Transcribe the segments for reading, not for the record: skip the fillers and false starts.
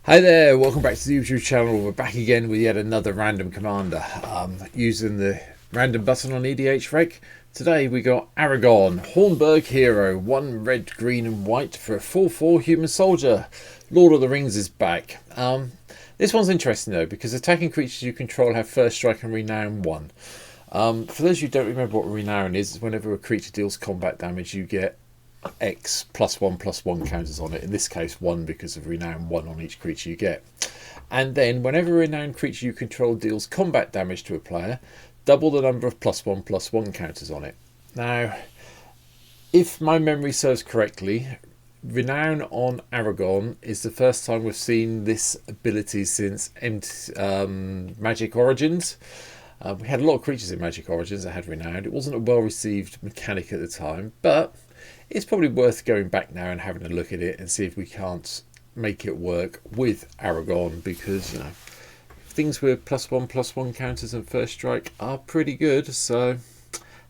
Hi there, welcome back to the YouTube channel. We're back again with yet another random commander using the random button on EDHREC. Today we got Aragorn, Hornburg hero, 1 red, green and white for a 4/4 human soldier. Lord of the Rings is back. This one's interesting though because attacking creatures you control have first strike and renown 1. For those of you who don't remember what renown is, whenever a creature deals combat damage you get X +1/+1 counters on it. In this case 1 because of renown 1 on each creature you get. And then whenever a renowned creature you control deals combat damage to a player, double the number of +1/+1 counters on it. Now, if my memory serves correctly, renown on Aragorn is the first time we've seen this ability since Magic Origins. We had a lot of creatures in Magic Origins that had renowned. It wasn't a well received mechanic at the time, but it's probably worth going back now and having a look at it and see if we can't make it work with Aragorn, because things with +1/+1 counters and first strike are pretty good. So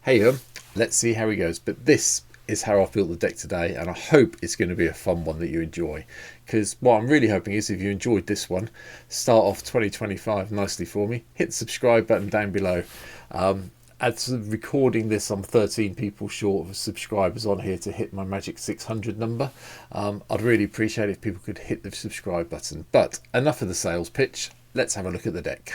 hey, let's see how he goes. But this is how I've built the deck today, and I hope it's going to be a fun one that you enjoy, because what I'm really hoping is if you enjoyed this one, start off 2025 nicely for me, hit the subscribe button down below. As of recording this, I'm 13 people short of subscribers on here to hit my magic 600 number. I'd really appreciate it if people could hit the subscribe button. But enough of the sales pitch, let's have a look at the deck.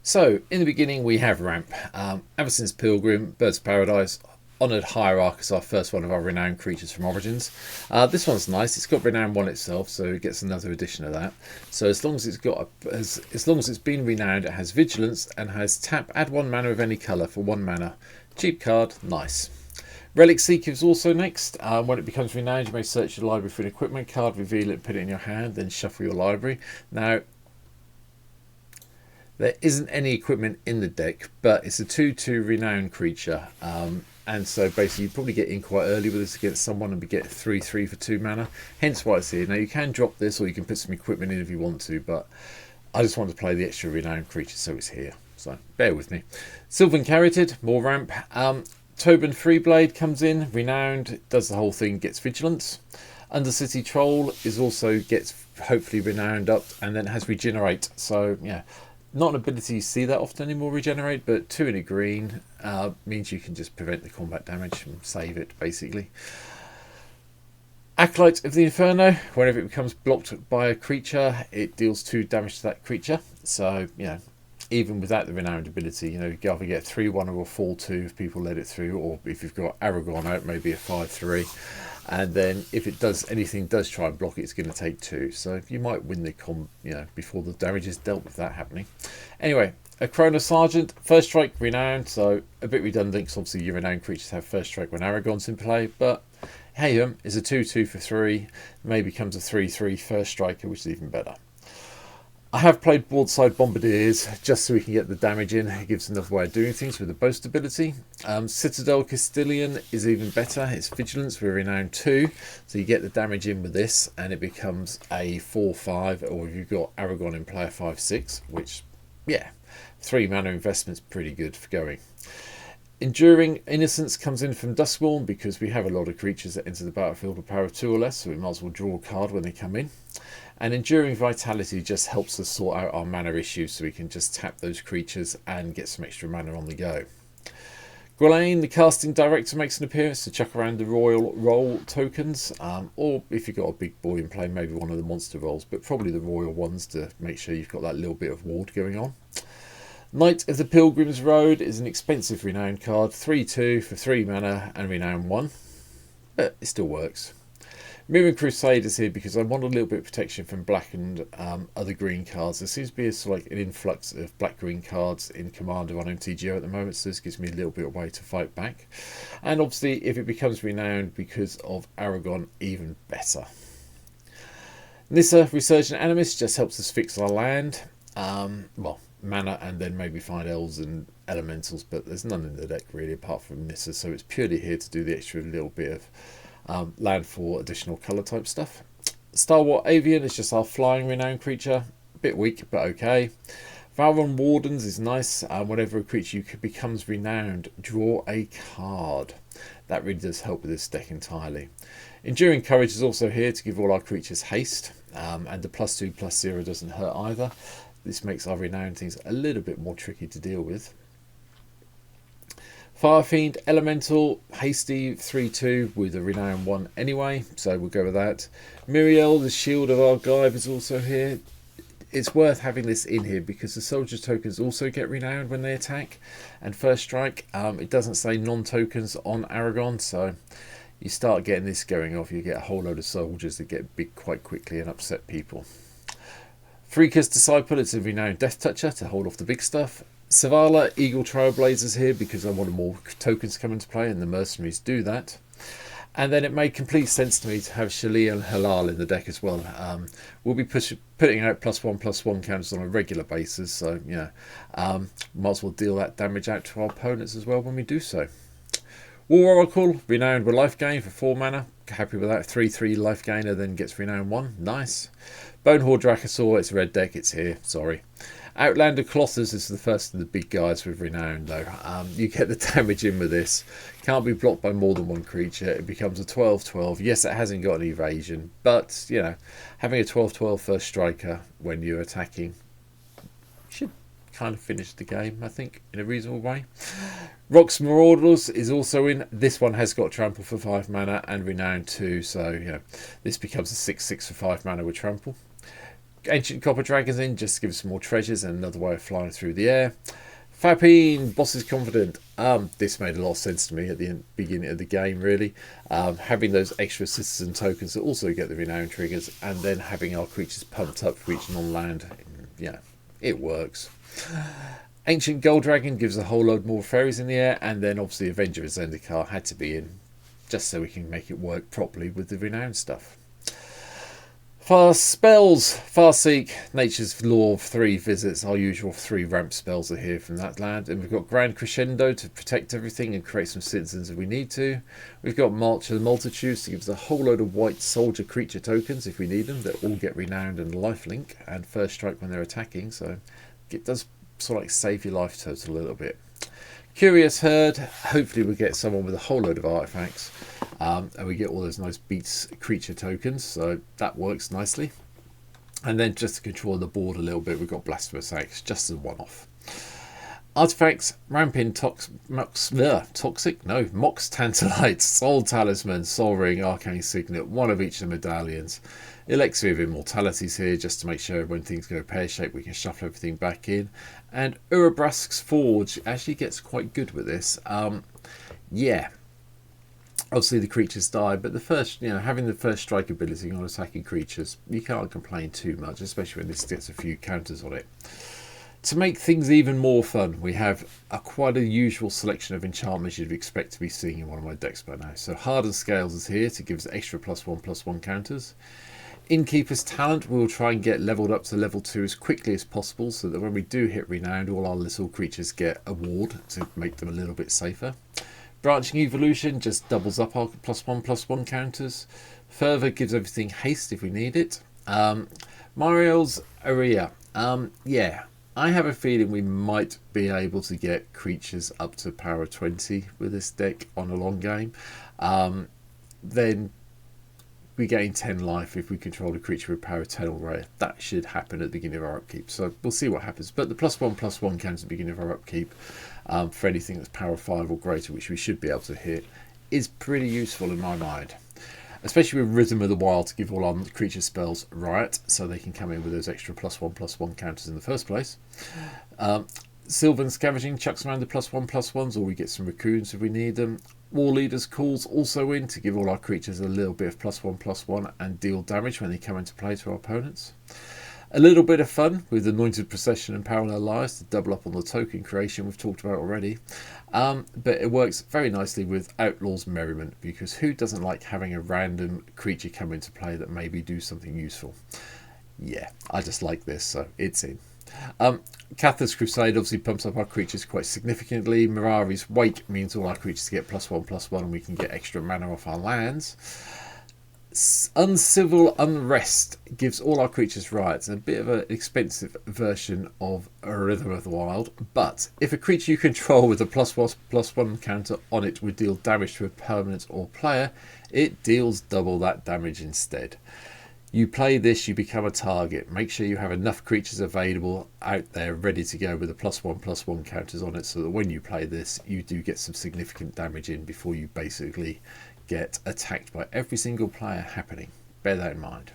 So in the beginning we have Ramp, Avacyn's Pilgrim, Birds of Paradise, Honoured Hierarch is our first one of our renowned creatures from Origins. This one's nice. It's got renown 1 itself, so it gets another edition of that. So as long as it's got as long as it's been renowned, it has vigilance and has tap, add 1 mana of any colour for 1 mana. Cheap card, nice. Relic Seeker is also next. When it becomes renowned, you may search your library for an equipment card, reveal it, put it in your hand, then shuffle your library. Now, there isn't any equipment in the deck, but it's a 2/2 renowned creature. And so basically you probably get in quite early with this against someone and get 3/3 for 2 mana. Hence why it's here. Now you can drop this or you can put some equipment in if you want to, but I just want to play the extra renowned creature, so it's here. So bear with me. Sylvan Carroted, more ramp. Tobin Freeblade comes in, renowned, does the whole thing, gets vigilance. Undercity Troll is also gets hopefully renowned up and then has regenerate. So yeah, not an ability you see that often anymore, regenerate, but 2 in a green means you can just prevent the combat damage and save it basically. Acolyte of the Inferno, whenever it becomes blocked by a creature, it deals 2 damage to that creature. So even without the renowned ability, you either get 3/1 or a 4/2 if people let it through, or if you've got Aragorn out, maybe a 5/3. And then if it does anything does try and block it, it's going to take 2. So you might win the before the damage is dealt with that happening. Anyway, a Chrono Sergeant, first strike renowned, so a bit redundant because obviously your renowned creatures have first strike when Aragorn's in play, but hey, is a 2/2 for 3, maybe becomes a 3/3 first striker, which is even better. I have played Broadside Bombardiers just so we can get the damage in. It gives another way of doing things with the boast ability. Citadel Castilian is even better. It's Vigilance with renown 2, so you get the damage in with this and it becomes a 4/5, or if you've got Aragorn in play, a 5/6, which 3 mana investment's pretty good for going. Enduring Innocence comes in from Duskwall because we have a lot of creatures that enter the battlefield with power of 2 or less, so we might as well draw a card when they come in. And Enduring Vitality just helps us sort out our mana issues, so we can just tap those creatures and get some extra mana on the go. Gwalain, the Casting Director, makes an appearance to chuck around the Royal Roll tokens, or if you've got a big boy in play, maybe one of the monster rolls, but probably the Royal ones to make sure you've got that little bit of ward going on. Knight of the Pilgrim's Road is an expensive renowned card, 3/2 for 3 mana and renown 1, but it still works. Mirren Crusade is here because I want a little bit of protection from black and other green cards. There seems to be an influx of black-green cards in Commander on MTGO at the moment, so this gives me a little bit of way to fight back. And obviously, if it becomes renowned because of Aragorn, even better. Nissa, Resurgent Animist, just helps us fix our land. Mana, and then maybe find elves and elementals, but there's none in the deck really apart from Nissa, so it's purely here to do the extra little bit of land for additional colour type stuff. Star Wars Avian is just our flying renowned creature, a bit weak but okay. Valron Wardens is nice. Whenever a creature becomes renowned, draw a card. That really does help with this deck entirely. Enduring Courage is also here to give all our creatures haste, and the +2/+0 doesn't hurt either. This makes our renowned things a little bit more tricky to deal with. Firefiend Elemental, hasty 3/2 with a renown 1 anyway, so we'll go with that. Miriel, the Shield of Argive, is also here. It's worth having this in here because the soldiers tokens also get renowned when they attack, and First Strike, it doesn't say non-tokens on Aragorn, so you start getting this going off, you get a whole load of soldiers that get big quite quickly and upset people. Freaker's Disciple, it's a renowned Death Toucher to hold off the big stuff. Savala, Eagle Trailblazers here because I wanted more tokens to come into play, and the mercenaries do that. And then it made complete sense to me to have Shali and Halal in the deck as well. We'll be putting out +1/+1 counters on a regular basis, so yeah, might as well deal that damage out to our opponents as well when we do so. War Oracle, renowned with life gain for 4 mana. Happy with that. 3/3 life gainer, then gets renowned 1. Nice. Bonehoard Dracosaur, it's a red deck, it's here, sorry. Outlander Colossus is the first of the big guys with renown though. You get the damage in with this. Can't be blocked by more than one creature. It becomes a 12/12. Yes, it hasn't got an evasion, but you know, having a 12/12 first striker when you're attacking should kind of finish the game, I think, in a reasonable way. Rock's Marauders is also in. This one has got trample for 5 mana and renown 2, so you know, this becomes a 6/6 for 5 mana with trample. Ancient Copper Dragons in just to give us some more treasures and another way of flying through the air. Fapine, Boss is Confident. This made a lot of sense to me at the beginning of the game, really. Having those extra citizen tokens that also get the renown triggers, and then having our creatures pumped up for each non-land. Yeah, it works. Ancient Gold Dragon gives a whole load more fairies in the air, and then obviously Avenger of Zendikar had to be in just so we can make it work properly with the renown stuff. Fast spells, Farseek, Nature's Law of 3 visits, our usual 3 ramp spells are here from that land, and we've got Grand Crescendo to protect everything and create some citizens if we need to. We've got March of the Multitudes to give us a whole load of white soldier creature tokens if we need them, that all get renowned and lifelink, and First Strike when they're attacking, so it does sort of like save your life total a little bit. Curious Herd, hopefully we get someone with a whole load of artifacts, and we get all those nice beats creature tokens, so that works nicely. And then just to control the board a little bit, we've got Blasphemous Axe just as a one-off. Artifacts, Rampin, Mox Tantalite, Soul Talisman, Soul Ring, Arcane Signet, one of each of the medallions. Elixir of Immortality's here just to make sure when things go pear-shaped we can shuffle everything back in. And Urabrask's Forge actually gets quite good with this. Yeah, obviously the creatures die, but the first, you know, having the first strike ability on attacking creatures, you can't complain too much, especially when this gets a few counters on it. To make things even more fun, we have quite a usual selection of enchantments you'd expect to be seeing in one of my decks by now. So Hardened Scales is here to give us extra +1/+1 counters. Innkeeper's Talent, we'll try and get leveled up to level 2 as quickly as possible so that when we do hit renowned, all our little creatures get a ward to make them a little bit safer. Branching Evolution just doubles up our +1/+1 counters. Fervor gives everything haste if we need it. Mario's Area, yeah, I have a feeling we might be able to get creatures up to power 20 with this deck on a long game. Then we gain 10 life if we control a creature with power 10 or greater. That should happen at the beginning of our upkeep, so we'll see what happens. But the +1/+1 counts at the beginning of our upkeep for anything that's power 5 or greater, which we should be able to hit, is pretty useful in my mind. Especially with Rhythm of the Wild to give all our creature spells riot, so they can come in with those extra +1/+1 counters in the first place. Sylvan Scavenging chucks around the +1/+1s, or we get some raccoons if we need them. War Leader's Calls also in to give all our creatures a little bit of +1/+1 and deal damage when they come into play to our opponents. A little bit of fun with Anointed Procession and Parallel Lives to double up on the token creation we've talked about already. But it works very nicely with Outlaw's Merriment, because who doesn't like having a random creature come into play that maybe do something useful? Yeah, I just like this, so it's in. Cathar's Crusade obviously pumps up our creatures quite significantly. Mirari's Wake means all our creatures get +1/+1 and we can get extra mana off our lands. Uncivil Unrest gives all our creatures riots, a bit of an expensive version of a Rhythm of the Wild, but if a creature you control with a +1/+1 counter on it would deal damage to a permanent or player, It deals double that damage instead. You play this, you become a target. Make sure you have enough creatures available out there ready to go with the +1/+1 counters on it, so that when you play this, you do get some significant damage in before you basically get attacked by every single player happening. Bear that in mind.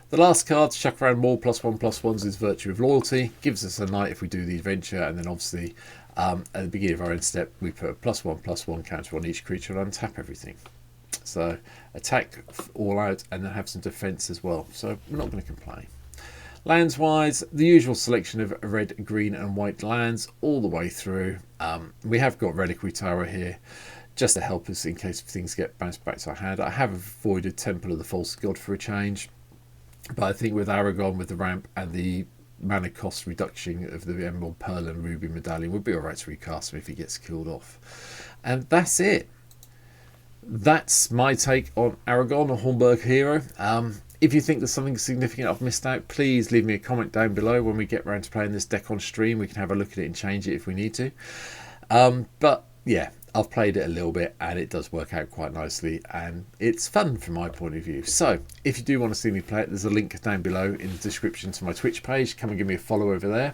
The last card to chuck around more +1/+1s is Virtue of Loyalty. Gives us a knight if we do the adventure, and then obviously at the beginning of our end step, we put a +1/+1 counter on each creature and untap everything. So attack all out and then have some defense as well. So we're not going to complain. Lands wise, the usual selection of red, green and white lands all the way through. We have got Reliquary Tower here just to help us in case things get bounced back to our hand. I have avoided Temple of the False God for a change, but I think with Aragorn, with the ramp and the mana cost reduction of the Emerald, Pearl and Ruby Medallion, we'll be alright to recast him if he gets killed off. And that's it. That's my take on Aragorn, a Hornburg hero. If you think there's something significant I've missed out, please leave me a comment down below. When we get around to playing this deck on stream, we can have a look at it and change it if we need to. But yeah, I've played it a little bit and it does work out quite nicely and it's fun from my point of view. So if you do want to see me play it, there's a link down below in the description to my Twitch page. Come and give me a follow over there.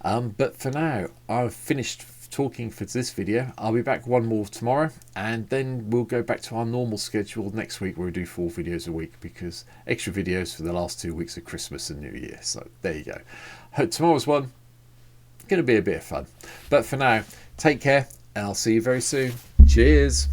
But for now, I've finished talking for this video. I'll be back one more tomorrow and then we'll go back to our normal schedule next week where we do 4 videos a week, because extra videos for the last 2 weeks of Christmas and New Year. So there you go. Tomorrow's one going to be a bit of fun, but for now, take care and I'll see you very soon. Cheers.